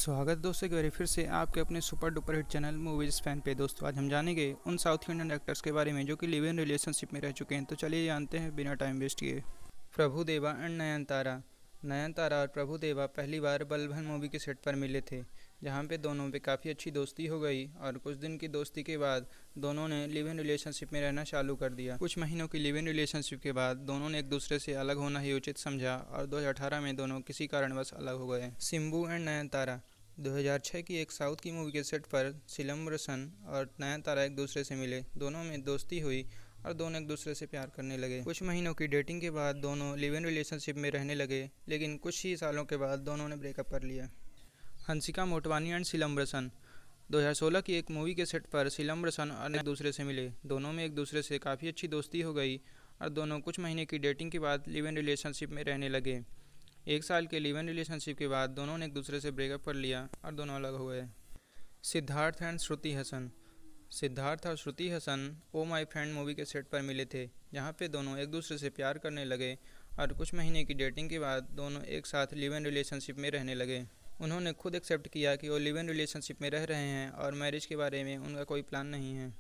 स्वागत दोस्तों एक बार फिर से आपके अपने super duper hit channel movies fan पे। दोस्तों आज हम जानेंगे उन साउथ इंडियन एक्टर्स के बारे में जो कि लिव इन रिलेशनशिप में रह चुके हैं। तो चलिए जानते हैं बिना टाइम वेस्ट किए। प्रभुदेवा एंड नयनतारा। नयनतारा और प्रभुदेवा पहली बार बलबन मूवी के सेट पर मिले थे, जहाँ पे दोनों पे काफ़ी अच्छी दोस्ती हो गई और कुछ दिन की दोस्ती के बाद दोनों ने लिव इन रिलेशनशिप में रहना चालू कर दिया। कुछ महीनों की लिव इन रिलेशनशिप के बाद दोनों ने एक दूसरे से अलग होना ही उचित समझा और 2018 में दोनों किसी कारणवश अलग हो गए। सिम्बू एंड नयनतारा। 2006 की एक साउथ की मूवी के सेट पर सिलम्बरसन और नयनतारा एक दूसरे से मिले। दोनों में दोस्ती हुई और दोनों एक दूसरे से प्यार करने लगे। कुछ महीनों की डेटिंग के बाद दोनों लिव इन रिलेशनशिप में रहने लगे, लेकिन कुछ ही सालों के बाद दोनों ने ब्रेकअप कर लिया। हंसिका मोटवानी एंड सिलम्बरसन। 2016 की एक मूवी के सेट पर सिलम्बरसन और एक दूसरे से मिले। दोनों में एक दूसरे से काफ़ी अच्छी दोस्ती हो गई और दोनों कुछ महीने की डेटिंग के बाद लिव इन रिलेशनशिप में रहने लगे। एक साल के लिव इन रिलेशनशिप के बाद दोनों ने एक दूसरे से ब्रेकअप कर लिया और दोनों अलग हो गए। सिद्धार्थ एंड श्रुति हसन। सिद्धार्थ और श्रुति हसन ओ माई फ्रेंड मूवी के सेट पर मिले थे, जहाँ पे दोनों एक दूसरे से प्यार करने लगे और कुछ महीने की डेटिंग के बाद दोनों एक साथ लिव इन रिलेशनशिप में रहने लगे। उन्होंने खुद एक्सेप्ट किया कि वो लिव इन रिलेशनशिप में रह रहे हैं और मैरिज के बारे में उनका कोई प्लान नहीं है।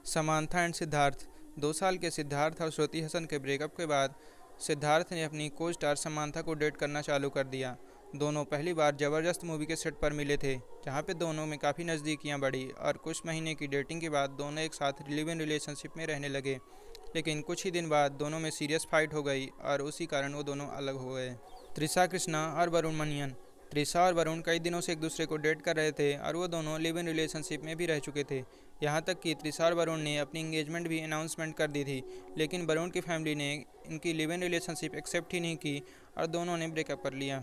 Samantha and Siddharth. 2 साल के सिद्धार्थ और श्रुति हसन के ब्रेकअप के बाद सिद्धार्थ ने अपनी को स्टार समांथा को डेट करना चालू कर दिया। दोनों पहली बार ज़बरदस्त मूवी के सेट पर मिले थे, जहां पे दोनों में काफ़ी नज़दीकियां बढ़ी और कुछ महीने की डेटिंग के बाद दोनों एक साथ लिव इन रिलेशनशिप में रहने लगे। लेकिन कुछ ही दिन बाद दोनों में सीरियस फाइट हो गई और उसी कारण वो दोनों अलग हो गए। त्रिशा कृष्णा और वरुण मनियन। त्रिशा और वरुण कई दिनों से एक दूसरे को डेट कर रहे थे और वो दोनों लिव इन रिलेशनशिप में भी रह चुके थे। यहाँ तक कि त्रिशा और वरुण ने अपनी इंगेजमेंट भी अनाउंसमेंट कर दी थी, लेकिन वरुण की फैमिली ने इनकी लिव इन रिलेशनशिप एक्सेप्ट ही नहीं की और दोनों ने ब्रेकअप कर लिया।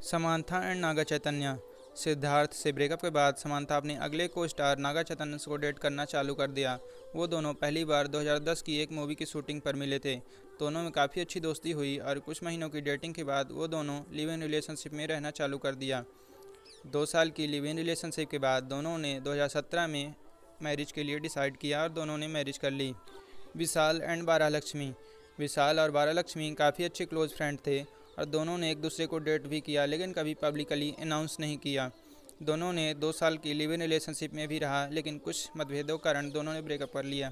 Samantha and Naga Chaitanya. सिद्धार्थ से ब्रेकअप के बाद समांथा अपने अगले को स्टार नागा चैतन्य को डेट करना चालू कर दिया। वो दोनों पहली बार 2010 की एक मूवी की शूटिंग पर मिले थे। दोनों में काफ़ी अच्छी दोस्ती हुई और कुछ महीनों की डेटिंग के बाद वो दोनों लिव इन रिलेशनशिप में रहना चालू कर दिया। 2 साल की लिव इन रिलेशनशिप के बाद दोनों ने 2017 में मैरिज के लिए डिसाइड किया और दोनों ने मैरिज कर ली। विशाल एंड बारालक्ष्मी। विशाल और बारालक्ष्मी काफ़ी अच्छे क्लोज फ्रेंड थे और दोनों ने एक दूसरे को डेट भी किया, लेकिन कभी पब्लिकली अनाउंस नहीं किया। दोनों ने 2 साल की लिव इन रिलेशनशिप में भी रहा, लेकिन कुछ मतभेदों के कारण दोनों ने ब्रेकअप कर लिया।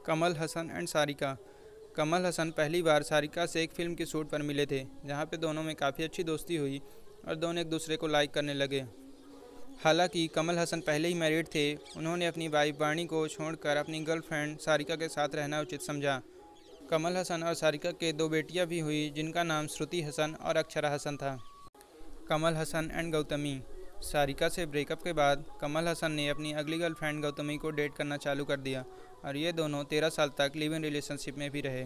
कमल हसन एंड सारिका। कमल हसन पहली बार सारिका से एक फिल्म की शूट पर मिले थे, जहां पे दोनों में काफ़ी अच्छी दोस्ती हुई और दोनों एक दूसरे को लाइक करने लगे। हालांकि कमल हसन पहले ही मैरिड थे, उन्होंने अपनी वाइफ वाणी को छोड़कर अपनी गर्लफ्रेंड सारिका के साथ रहना उचित समझा। कमल हसन और सारिका के 2 बेटियां भी हुई, जिनका नाम श्रुति हसन और अक्षरा हसन था। कमल हसन एंड गौतमी। सारिका से ब्रेकअप के बाद कमल हसन ने अपनी अगली गर्लफ्रेंड गौतमी को डेट करना चालू कर दिया और ये दोनों 13 साल तक लिव इन रिलेशनशिप में भी रहे।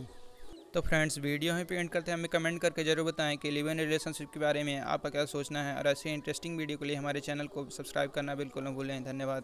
तो फ्रेंड्स, वीडियो में पे एंड करते हैं। हमें कमेंट करके जरूर बताएं कि लिव इन रिलेशनशिप के बारे में आपका क्या सोचना है और ऐसे इंटरेस्टिंग वीडियो के लिए हमारे चैनल को सब्सक्राइब करना बिल्कुल न भूलें। धन्यवाद।